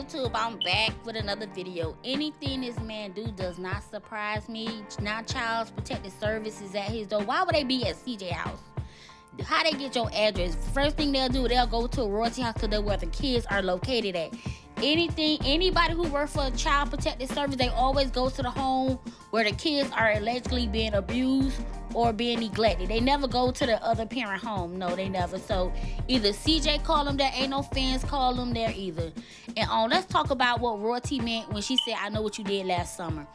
YouTube? I'm back with another video. Anything this man do does not surprise me. Now Child Protective Services at his door. Why would they be at CJ house? How they get your address? First thing they'll do, they'll go to a royalty house to where the kids are located at. Anybody who works for Child Protective Service, they always go to the home where the kids are allegedly being abused or being neglected. They never go to the other parent home. No, they never. So either CJ call them there, ain't no fans call them there either. And let's talk about what Royalty meant when she said, I know what you did last summer.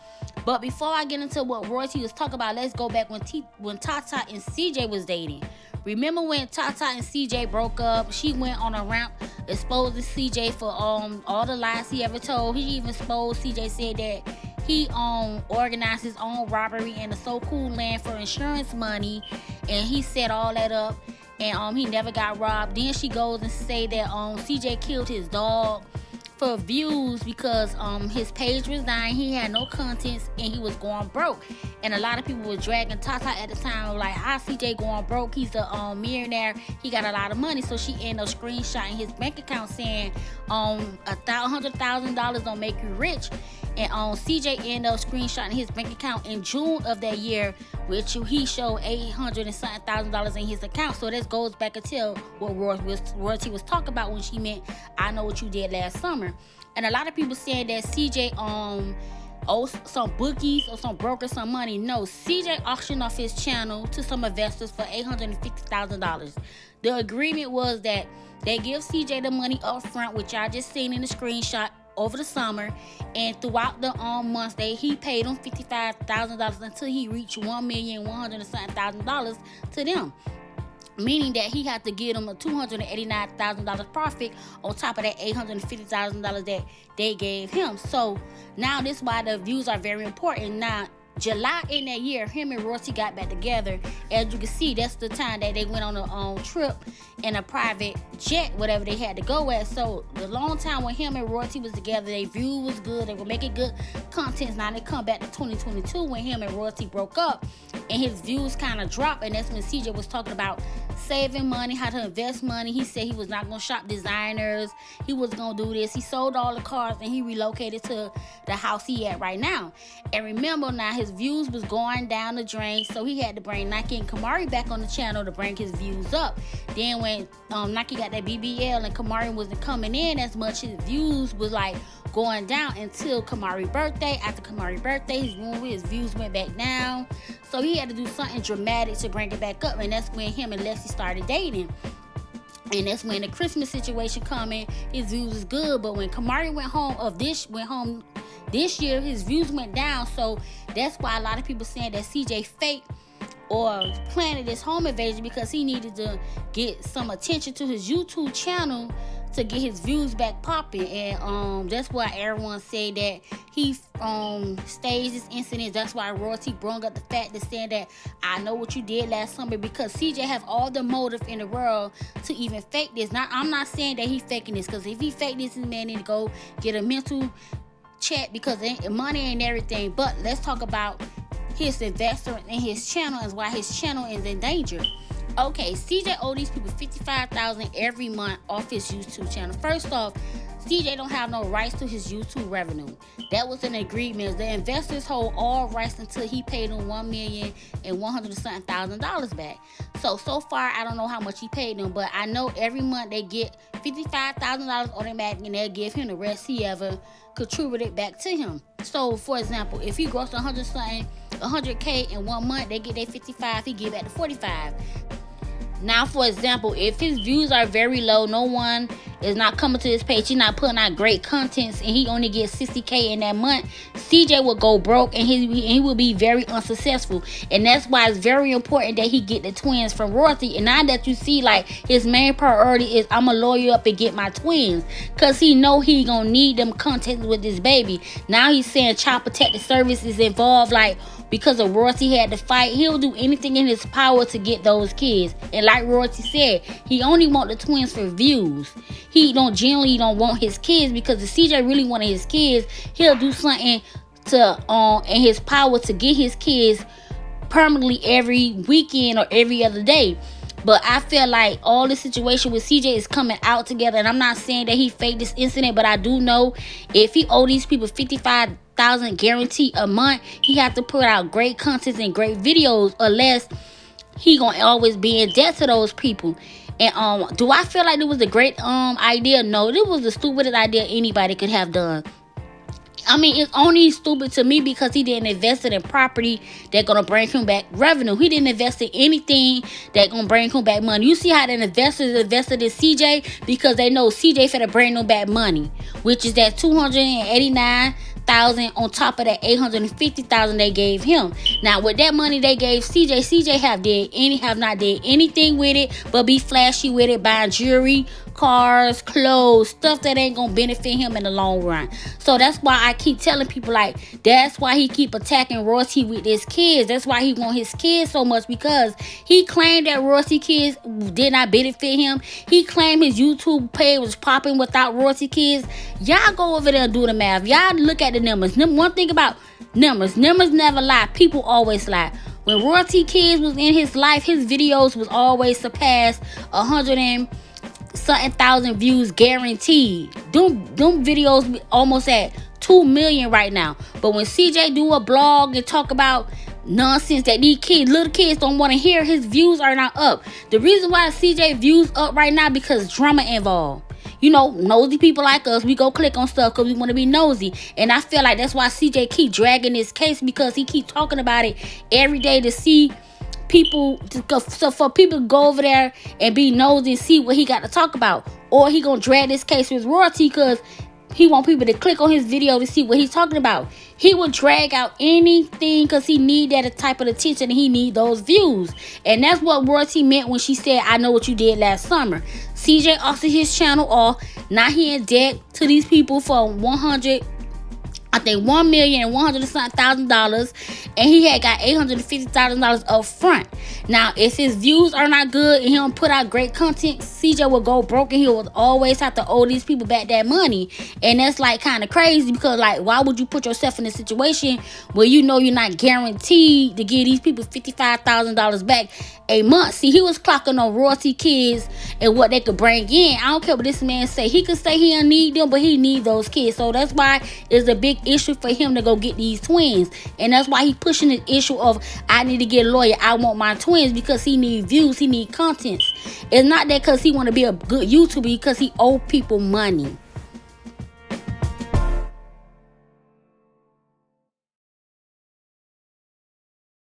But before I get into what Royalty was talking about, let's go back when Tata and CJ was dating. Remember when Tata and CJ broke up? She went on a rant exposing CJ for all the lies he ever told. He even exposed CJ, said that he organized his own robbery in the So Cool land for insurance money, and he set all that up, and he never got robbed. Then she goes and say that CJ killed his dog for views because his page was dying, he had no contents, and he was going broke. And a lot of people were dragging Tata at the time, like, how CJ going broke? He's a millionaire, he got a lot of money. So she ended up screenshotting his bank account saying $100,000 don't make you rich. And CJ ended up screenshotting his bank account in June of that year, which he showed $800 and something thousand in his account. So this goes back until what Royalty was talking about when she meant, I know what you did last summer. And a lot of people saying that CJ owes some bookies or some brokers some money. No, CJ auctioned off his channel to some investors for $850,000. The agreement was that they give CJ the money up front, which y'all just seen in the screenshot, over the summer, and throughout the months he paid them $55,000 until he reached $1,100,000 to them, meaning that he had to give them a $289,000 profit on top of that $850,000 that they gave him. So now this is why the views are very important. Now July in that year, him and Royalty got back together. As you can see, that's the time that they went on a trip in a private jet, whatever they had to go at. So the long time when him and Royalty was together, their view was good, they were making good content. Now they come back to 2022 when him and Royalty broke up, and his views kind of dropped. And that's when CJ was talking about saving money, how to invest money. He said he was not going to shop designers, he was going to do this. He sold all the cars and he relocated to the house he at right now. And remember, now his views was going down the drain, so he had to bring Nike and Kamari back on the channel to bring his views up. Then when Nike got that BBL and Kamari wasn't coming in as much, his views was like going down until Kamari's birthday. After Kamari's birthday, his views went back down. So he had to do something dramatic to bring it back up, and that's when him and Leslie started dating. And that's when the Christmas situation coming, his views was good. But when Kamari went home this year, his views went down. So that's why a lot of people saying that CJ faked or planted this home invasion, because he needed to get some attention to his YouTube channel to get his views back popping. And that's why everyone said that he staged this incident. That's why Royalty brought up the fact that saying that I know what you did last summer, because CJ have all the motive in the world to even fake this. Now I'm not saying that he faking this, because if he fake this man need to go get a mental check, because money ain't everything. But let's talk about his investment in his channel and why his channel is in danger. Okay, CJ owe these people $55,000 every month off his YouTube channel. First off, CJ don't have no rights to his YouTube revenue. That was an agreement. The investors hold all rights until he paid them $1,100,000 back. So far, I don't know how much he paid them, but I know every month they get $55,000 automatic, and they'll give him the rest he ever contributed back to him. So, for example, if he grossed $100K in 1 month, they get their 55, he give back the 45. Now, for example, if his views are very low, no one is not coming to his page, he's not putting out great contents, and he only gets 60K in that month, CJ will go broke, and he will be very unsuccessful. And that's why it's very important that he get the twins from Royalty. And now that you see, like, his main priority is, I'm gonna lawyer up and get my twins, because he know he gonna need them contents with this baby. Now he's saying Child Protective Service is involved, like, because of Royalty had to fight. He'll do anything in his power to get those kids. And like Royalty said, he only want the twins for views. He generally don't want his kids, because if CJ really wanted his kids, he'll do something to in his power to get his kids permanently every weekend or every other day. But I feel like all the situation with CJ is coming out together. And I'm not saying that he faked this incident, but I do know if he owe these people $55,000 guarantee a month, he have to put out great content and great videos, unless he gonna always be in debt to those people. And do I feel like it was a great idea? No, this was the stupidest idea anybody could have done. I mean, it's only stupid to me because he didn't invest it in property that gonna bring him back revenue. He didn't invest in anything that gonna bring him back money. You see how the investors invested in CJ because they know CJ finna bring them back money, which is that $289,000 on top of that $850,000 they gave him. Now with that money they gave CJ have not did anything with it but be flashy with it, buying jewelry, cars, clothes, stuff that ain't gonna benefit him in the long run. So that's why I keep telling people, like, that's why he keep attacking Royalty with his kids. That's why he want his kids so much, because he claimed that Royalty kids did not benefit him. He claimed his YouTube page was popping without Royalty kids. Y'all go over there and do the math. Y'all look at the numbers. One thing about numbers never lie. People always lie. When Royalty kids was in his life, his videos was always surpassed 100 and something thousand views guaranteed. Them videos almost at 2 million right now. But when CJ do a blog and talk about nonsense that these little kids don't want to hear, his views are not up. The reason why CJ views up right now because drama involved. You know, nosy people like us, we go click on stuff because we want to be nosy. And I feel like that's why CJ keep dragging this case, because he keep talking about it every day to see people, so for people to go over there and be nosy and see what he got to talk about. Or he gonna drag this case with Royalty because he want people to click on his video to see what he's talking about. He will drag out anything because he need that type of attention and he need those views. And that's what Royalty meant when she said, I know what you did last summer. CJ auctioned his channel off. Now he in debt to these people for $1,100,000, and he had got $850,000 up front. Now, if his views are not good and he don't put out great content, CJ will go broke and he will always have to owe these people back that money. And that's like kind of crazy, because like, why would you put yourself in a situation where you know you're not guaranteed to give these people $55,000 back a month? See, he was clocking on Royalty kids and what they could bring in. I don't care what this man say. He could say he don't need them, but he need those kids. So that's why it's a big issue for him to go get these twins. And that's why he pushing the issue of, I need to get a lawyer, I want my twins, because he need views, he need content. It's not that because he want to be a good YouTuber, because he owe people money.